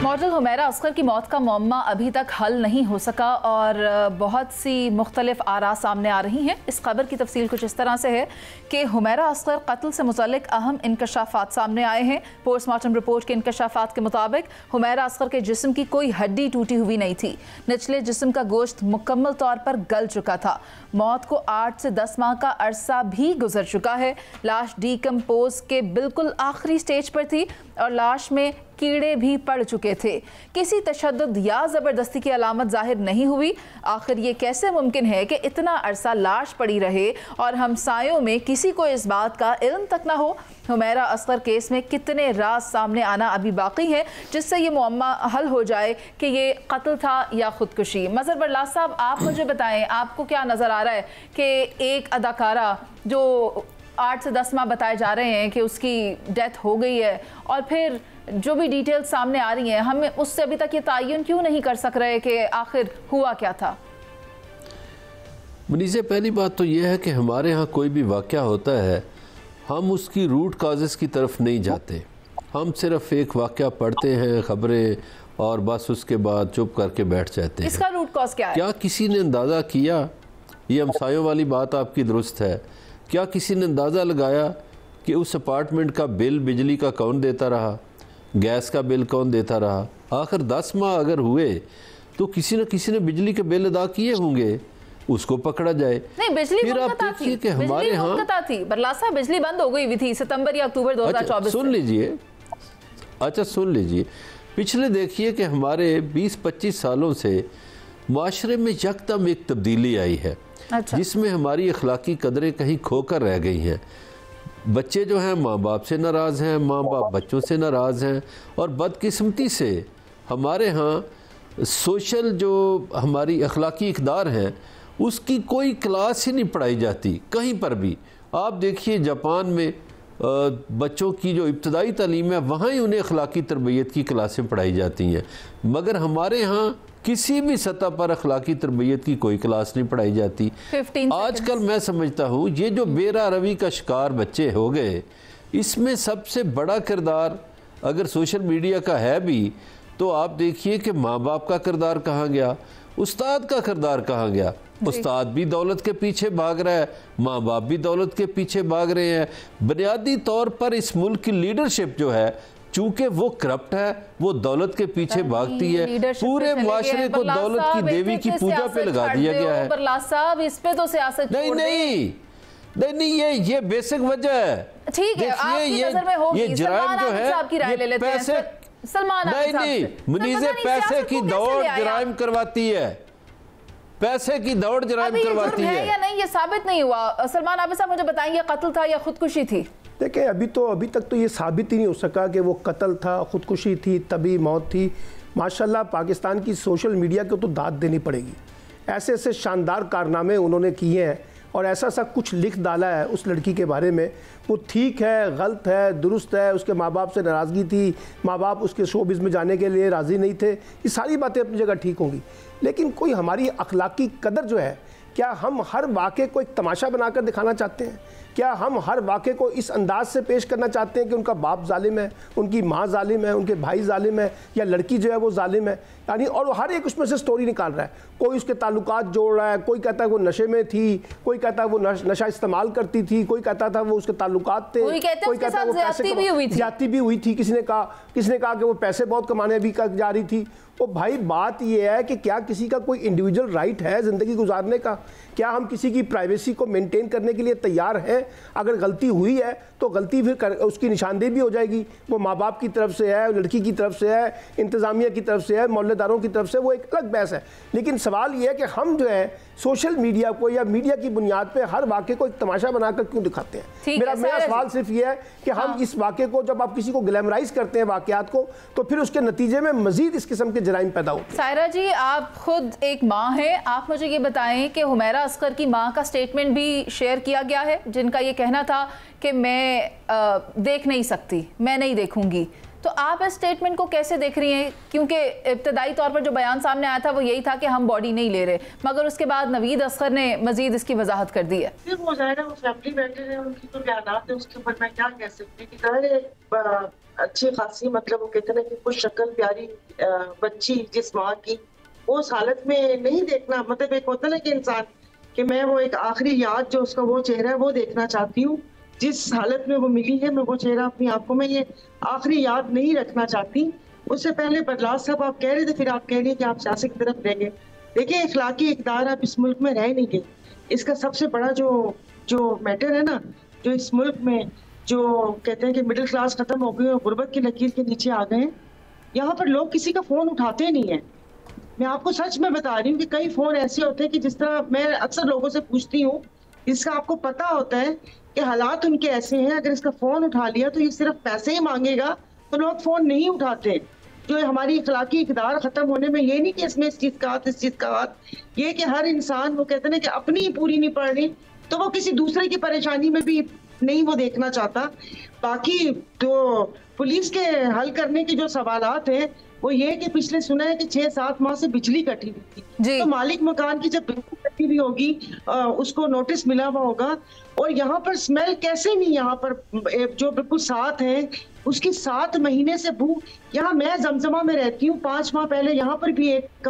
Model Humaira Asghar की मौत का मामला अभी तक हल नहीं हो सका और बहुत सी मुख्तलिफ आरा सामने आ रही हैं। इस खबर की तफसील कुछ इस तरह से है कि हुमैरा असगर कत्ल से मुतल्लिक अहम इंकशाफात सामने आए हैं। पोस्टमार्टम रिपोर्ट के इंकशाफात के मुताबिक हुमैरा असगर के जिस्म की कोई हड्डी टूटी हुई नहीं थी। निचले जिस्म का गोश्त मुकम्मल तौर पर गल चुका था। मौत को 8 से 10 माह का अरसा भी गुजर चुका है। लाश डीकम्पोज के बिल्कुल आखिरी स्टेज पर थी और लाश में कीड़े भी पड़ चुके थे। किसी तशद्दुद या ज़बरदस्ती की अलामत जाहिर नहीं हुई। आखिर ये कैसे मुमकिन है कि इतना अरसा लाश पड़ी रहे और हमसायों में किसी को इस बात का इल्म तक ना हो। हुमैरा असगर केस में कितने राज सामने आना अभी बाकी है जिससे ये मुअम्मा हल हो जाए कि ये कत्ल था या खुदकुशी। मज़हर बरलास साहब, आप मुझे बताएं, आपको क्या नज़र आ रहा है कि एक अदाकारा जो 8 से 10 माह बताए जा रहे हैं कि उसकी डेथ हो गई है और फिर जो भी डिटेल्स सामने आ रही हैं, हमें उससे अभी तक ये तायन क्यों नहीं कर सक रहे कि आखिर हुआ क्या था? मुनीज़े, पहली बात तो यह है कि हमारे यहाँ कोई भी वाक़या होता है हम उसकी रूट काजेज़ की तरफ नहीं जाते। हम सिर्फ एक वाक़या पढ़ते हैं, ख़बरें, और बस उसके बाद चुप करके बैठ जाते हैं। इसका रूट कॉज क्या है? क्या किसी ने अंदाज़ा किया? ये हमसायों वाली बात आपकी दुरुस्त है। क्या किसी ने अंदाज़ा लगाया कि उस अपार्टमेंट का बिल बिजली का कौन देता रहा, गैस का बिल कौन देता रहा? आखिर 10 माह अगर हुए तो किसी न किसी ने बिजली के बिल अदा किए होंगे, उसको पकड़ा जाए। नहीं, बिजली फिर आप देखिए कि हमारे यहाँ थी बरलासा, बिजली बंद हो गई हुई थी सितंबर या अक्टूबर 2024। सुन लीजिए, सुन लीजिए, पिछले देखिए कि हमारे 20-25 सालों से माशरे में यकदम एक तब्दीली आई है। जिसमें हमारी अखलाकी कदरें कहीं खोकर रह गई हैं। बच्चे जो हैं माँ बाप से नाराज़ हैं, माँ बाप बच्चों से नाराज़ हैं, और बदकिस्मती से हमारे यहाँ सोशल जो हमारी अखलाकी इक़दार हैं उसकी कोई क्लास ही नहीं पढ़ाई जाती कहीं पर भी। आप देखिए जापान में बच्चों की जो इब्तदाई तालीम है वहाँ ही उन्हें अखलाकी तरबियत की क्लासें पढ़ाई जाती हैं, मगर हमारे यहाँ किसी भी सतह पर अखलाकी तरबियत की कोई क्लास नहीं पढ़ाई जाती। आजकल मैं समझता हूँ ये जो बेरा रवी का शिकार बच्चे हो गए, इसमें सबसे बड़ा किरदार अगर सोशल मीडिया का है भी तो आप देखिए कि माँ बाप का किरदार कहाँ गया, उस्ताद का किरदार कहाँ गया। उस्ताद भी दौलत के पीछे भाग रहा है, माँ बाप भी दौलत के पीछे भाग रहे हैं। बुनियादी तौर पर इस मुल्क की लीडरशिप जो है, चूंकि वो करप्ट है, वो दौलत के पीछे भागती है, पूरे मुआशरे को दौलत की देवी की पूजा पे लगा दिया गया है। इस पे तो सियासत नहीं, ये बेसिक वजह है। ठीक है, आपकी नजर में होगी। ये जुराइम जो है, आपकी राय ले लेते हैं। सलमान, नहीं, मुनीज़े पैसे की दौड़ जुराइम करवाती है, पैसे की दौड़ जुराइम करवाती है या नहीं, ये साबित नहीं हुआ। सलमान आबिद साहब, मुझे बताएंगे कत्ल था या खुदकुशी थी? देखिए, अभी तक तो ये साबित ही नहीं हो सका कि वो कत्ल था, खुदकुशी थी, तभी मौत थी। माशाल्लाह पाकिस्तान की सोशल मीडिया को तो दाद देनी पड़ेगी। ऐसे ऐसे शानदार कारनामे उन्होंने किए हैं और ऐसा कुछ लिख डाला है उस लड़की के बारे में। वो ठीक है, गलत है, दुरुस्त है, उसके माँ बाप से नाराज़गी थी, माँ बाप उसके शोबिज़ में जाने के लिए राज़ी नहीं थे, ये सारी बातें अपनी जगह ठीक होंगी। लेकिन कोई हमारी अखलाकी कदर जो है, क्या हम हर वाक़े को एक तमाशा बनाकर दिखाना चाहते हैं? क्या हम हर वाक़े को इस अंदाज से पेश करना चाहते हैं कि उनका बाप जालिम है, उनकी माँ जालिम है, उनके भाई जालिम है, या लड़की जो है वो जालिम है? यानी और हर एक उसमें से स्टोरी निकाल रहा है। कोई उसके ताल्लुकात जोड़ रहा है, कोई कहता है वो नशे में थी, कोई कहता है वो नशा इस्तेमाल करती थी, कोई कहता था वो उसके ताल्लुकात थे, कोई कहता है वो ज्यादती भी हुई थी। किसी ने कहा कि वो पैसे बहुत कमाने भी जा रही थी। तो भाई बात यह है कि क्या किसी का कोई इंडिविजुअल राइट है ज़िंदगी गुजारने का? क्या हम किसी की प्राइवेसी को मेंटेन करने के लिए तैयार हैं? अगर गलती हुई है तो गलती फिर उसकी निशानदेही भी हो जाएगी। वो माँ बाप की तरफ से है, लड़की की तरफ से है, इंतज़ामिया की तरफ से है, मोहल्लेदारों की तरफ से, वो एक अलग बहस है। लेकिन सवाल ये है कि हम जो है सोशल मीडिया को या मीडिया की बुनियाद पर हर वाक़े को एक तमाशा बनाकर क्यों दिखाते हैं? मेरा सवाल सिर्फ ये है कि हम इस वाक़े को, जब आप किसी को ग्लैमराइज करते हैं वाक़यात को, तो फिर उसके नतीजे में मज़ीद इस किस्म के जराइम पैदा होते हैं। सायरा जी, आप खुद एक माँ हैं, आप मुझे ये बताएं कि हुमैरा असगर की माँ का स्टेटमेंट भी शेयर किया गया है जिनका ये कहना था कि मैं देख नहीं सकती, मैं नहीं देखूंगी। तो आप इस स्टेटमेंट को कैसे देख रही हैं? क्योंकि इब्तदाई तौर पर जो बयान सामने आया था वो यही था कि हम बॉडी नहीं ले रहे, मगर उसके बाद नवीद असगर ने मजीद इसकी वजाहत कर दी है। हो जाएगा, वो फैमिली मैटर है, उनकी तो बयानात है, उसके ऊपर मैं क्या कह सकती हूँ। अच्छी खासी मतलब वो कहते हैं कि कुछ शक्ल प्यारी बच्ची जिस माँ की, वो उस हालत में नहीं देखना, मतलब एक होता है ना कि इंसान कि मैं वो एक आखिरी याद जो उसका वो चेहरा है वो देखना चाहती हूँ, जिस हालत में वो मिली है मैं वो चेहरा अपनी आंखों में ये आखिरी याद नहीं रखना चाहती। उससे पहले बदलाव साहब आप कह रहे थे, फिर आप कह रही हैं कि आप सियासत की तरफ रहेंगे। देखिए, इखलाकी इक़दार आप इस मुल्क में रह नहीं गए। इसका सबसे बड़ा जो मैटर है ना, जो इस मुल्क में जो कहते हैं कि मिडिल क्लास खत्म हो गई और गुर्बत की लकीर के नीचे आ गए हैं, यहाँ पर लोग किसी का फोन उठाते नहीं है। मैं आपको सच में बता रही हूँ कि कई फोन ऐसे होते हैं कि जिस तरह मैं अक्सर लोगों से पूछती हूँ, जिसका आपको पता होता है कि हालात उनके ऐसे हैं, अगर इसका फोन उठा लिया तो ये सिर्फ पैसे ही मांगेगा, तो लोग फोन नहीं उठाते। जो हमारी इखलाकी इक़दार खत्म होने में ये नहीं कि इसमें इस चीज का हाथ, इस चीज का हाथ, ये कि हर इंसान वो कहते हैं कि अपनी ही पूरी नहीं पड़ रही तो वो किसी दूसरे की परेशानी में भी नहीं वो देखना चाहता। बाकी जो पुलिस के हल करने के जो सवालात हैं वो ये कि पिछले सुना है कि 6-7 माह से बिजली कटी हुई थी, तो मालिक मकान की जब बिजली कटी हुई होगी उसको नोटिस मिला हुआ होगा। और यहाँ पर स्मेल कैसे नहीं, यहाँ पर जो बिल्कुल साथ है उसकी 7 महीने से बू। यहाँ मैं जमजमा में रहती हूँ, 5 माह पहले यहाँ पर भी एक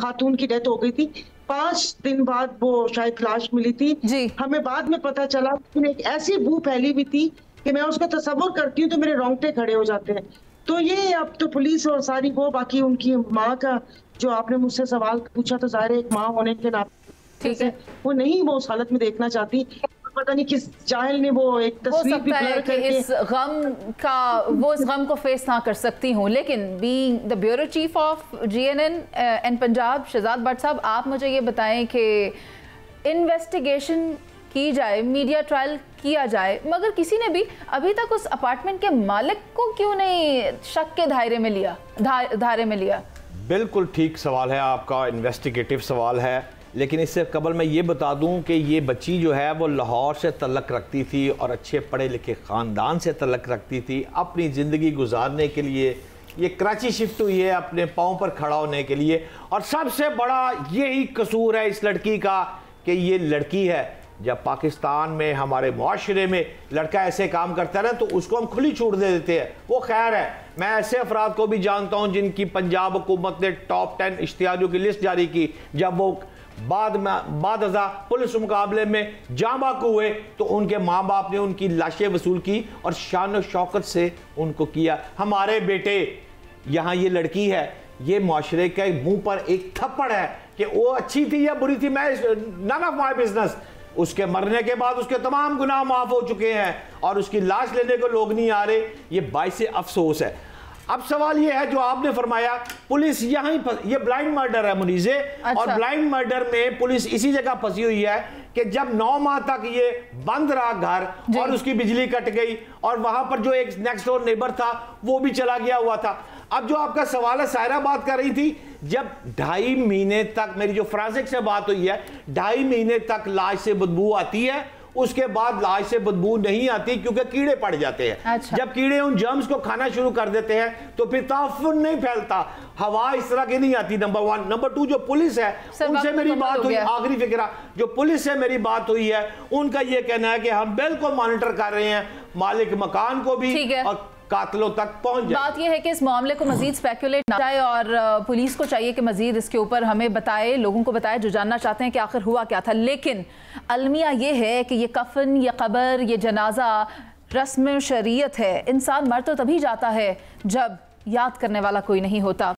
खातून की डेथ हो गई थी, 5 दिन बाद वो शायद लाश मिली थी। हमें बाद में पता चला कि एक ऐसी बू फैली हुई थी कि मैं उसका तस्वुर करती हूँ तो मेरे रोंगटे खड़े हो जाते हैं। तो ये अब तो पुलिस और सारी वो, बाकी उनकी माँ का जो आपने मुझसे सवाल पूछा, तो जाहिर एक माँ होने के नाते से वो नहीं वो उस हालत में देखना चाहती। पता नहीं किस जाहिल ने वो एक तस्वीर भी ब्लर करके इस गम को फेस ना कर सकती हूँ। लेकिन being the bureau chief of GNN and Punjab, Shahzad Bhatt sahab, आप मुझे ये बताएं कि इन्वेस्टिगेशन की जाए, मीडिया ट्रायल किया जाए, मगर किसी ने भी अभी तक उस अपार्टमेंट के मालिक को क्यों नहीं शक के दायरे में लिया? बिल्कुल ठीक सवाल है आपका, इन्वेस्टिगेटिव सवाल है। लेकिन इससे कबल मैं ये बता दूं कि ये बच्ची जो है वो लाहौर से तल्लक रखती थी और अच्छे पढ़े लिखे ख़ानदान से तल्लक रखती थी। अपनी ज़िंदगी गुजारने के लिए ये कराची शिफ्ट हुई है अपने पाँव पर खड़ा होने के लिए। और सबसे बड़ा यही कसूर है इस लड़की का कि ये लड़की है, जब पाकिस्तान में हमारे मुआशरे में लड़का ऐसे काम करता है ना तो उसको हम खुली छूट दे देते हैं। वो खैर है, मैं ऐसे अफराद को भी जानता हूँ जिनकी पंजाब हुकूमत ने टॉप 10 इश्तिहारियों की लिस्ट जारी की, जब वो बाद अज़ा पुलिस मुकाबले में जांबाकू हुए तो उनके माँ बाप ने उनकी लाशें वसूल की और शान और शौकत से उनको किया। हमारे बेटे, यहाँ ये लड़की है, ये मुआशरे के मुंह पर एक थप्पड़ है कि वो अच्छी थी या बुरी थी, मैं नन ऑफ माई बिजनेस। उसके मरने के बाद उसके तमाम गुनाह माफ हो चुके हैं और उसकी लाश लेने को लोग नहीं आ रहे, ये बाइसे अफसोस है। अब सवाल ये है जो आपने फरमाया, पुलिस यहीं ये ब्लाइंड मर्डर है मुनीज़े। अच्छा। और ब्लाइंड मर्डर में पुलिस इसी जगह फंसी हुई है कि जब 9 माह तक ये बंद रहा घर और उसकी बिजली कट गई और वहां पर जो एक नेक्स्ट डोर नेबर था वो भी चला गया हुआ था। अब जो आपका सवाल है, सायरा बात कर रही थी, जब 2.5 महीने तक, मेरी जो फ्रांसिक से बात हुई है, 2.5 महीने तक लाश से बदबू आती है, उसके बाद लाश से बदबू नहीं आती क्योंकि कीड़े पड़ जाते हैं। अच्छा। जब कीड़े उन जर्म्स को खाना शुरू कर देते हैं तो फिर ताफुन नहीं फैलता, हवा इस तरह की नहीं आती। नंबर 1। नंबर 2, जो पुलिस है उनसे मेरी बात हुई, आखिरी फिक्रा, जो पुलिस से मेरी बात हुई है उनका यह कहना है कि हम बिल्कुल मॉनिटर कर रहे हैं मालिक मकान को भी और कातलों तक पहुंच जाए। बात यह है कि इस मामले को मजीद स्पेकुलेट ना जाए और पुलिस को चाहिए कि मजीद इसके ऊपर हमें बताए, लोगों को बताए जो जानना चाहते हैं कि आखिर हुआ क्या था। लेकिन अलमिया ये है कि ये कफन, ये कब्र, ये जनाजा रस्म शरीयत है। इंसान मर तो तभी जाता है जब याद करने वाला कोई नहीं होता।